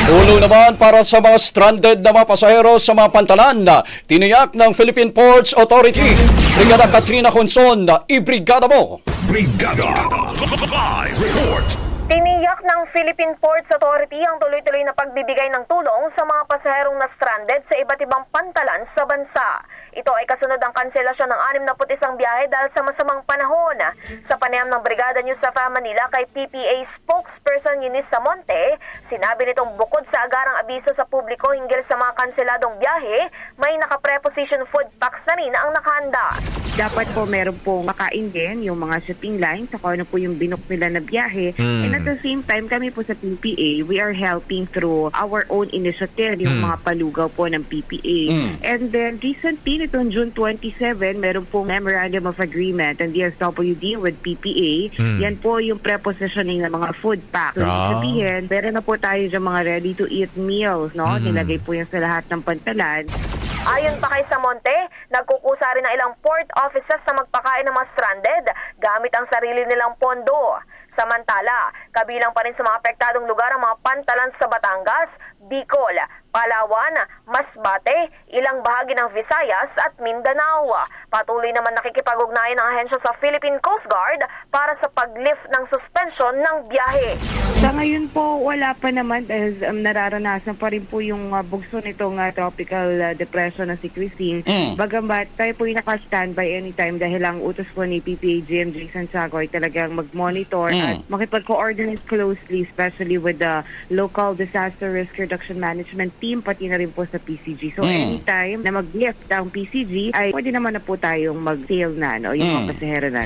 Tulong naman para sa mga stranded na mga pasahero sa mga pantalan na tiniyak ng Philippine Ports Authority. Brigada Katrina Conson, ibrigada mo! Brigada Live Report! Tiniyak ng Philippine Ports Authority ang tuloy-tuloy na pagbibigay ng tulong sa mga pasaherong na stranded sa iba't ibang pantalan sa bansa. Ito ay kasunod ang kanselasyon ng 61 biyahe dahil sa masamang panahon. Sa panayam ng Brigada News sa Manila kay PPA spokesperson Eunice Samonte, sinabi nitong bukod sa agarang abiso sa publiko hinggil sa mga kanseladong biyahe, may naka-preposition food packs na rin ang nakahanda. Dapat po meron po makain din yung mga shipping lines sa kung ano po yung binook nila na biyahe. And at the same time, kami po sa PPA, we are helping through our own initiative, yung mga palugaw po ng PPA. And then recently, nitong June 27, meron pong Memorandum of Agreement and DSWD with PPA. Yan po yung prepositioning ng mga food pack. So, sabihin, meron na po tayo dyan mga ready-to-eat meals, no? Nilagay po yan sa lahat ng pantalan. Ayon pa kay Samonte, nagkukusa rin ng ilang port offices na magpakain ng mga stranded gamit ang sarili nilang pondo. Samantala, kabilang pa rin sa mga apektadong lugar ang mga pantalan sa Batangas, Bicol, Palawan, Masbate, ilang bahagi ng Visayas at Mindanao. Patuloy naman nakikipag-ugnayan ng ahensya sa Philippine Coast Guard para sa pag-lift ng suspension ng biyahe. Sa ngayon po, wala pa naman dahil nararanasan pa rin po yung bugso nitong tropical depression na si Christine. Bagamat tayo po yung naka-standby anytime dahil ang utos po ni PPA GM Jason Sagoy talagang mag-monitor at makipag-coordinate closely, especially with the local disaster risk reduction management team, pati na rin po sa PCG. So anytime na mag-lift ang PCG, ay pwede naman na po tayong mag-sail na, no? Yung mga pasahero na.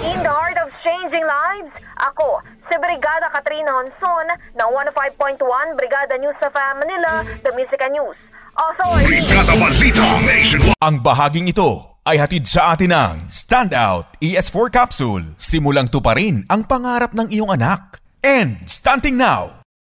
In the heart of changing lives, ako, si Brigada Katrina Honson ng 105.1 Brigada News sa Manila, The Music News Authority. Brigada Balita Nationwide. Ang bahaging ito ay hatid sa atin ng Standout ES4 Capsule. Simulang tuparin ang pangarap ng iyong anak. And stunting now,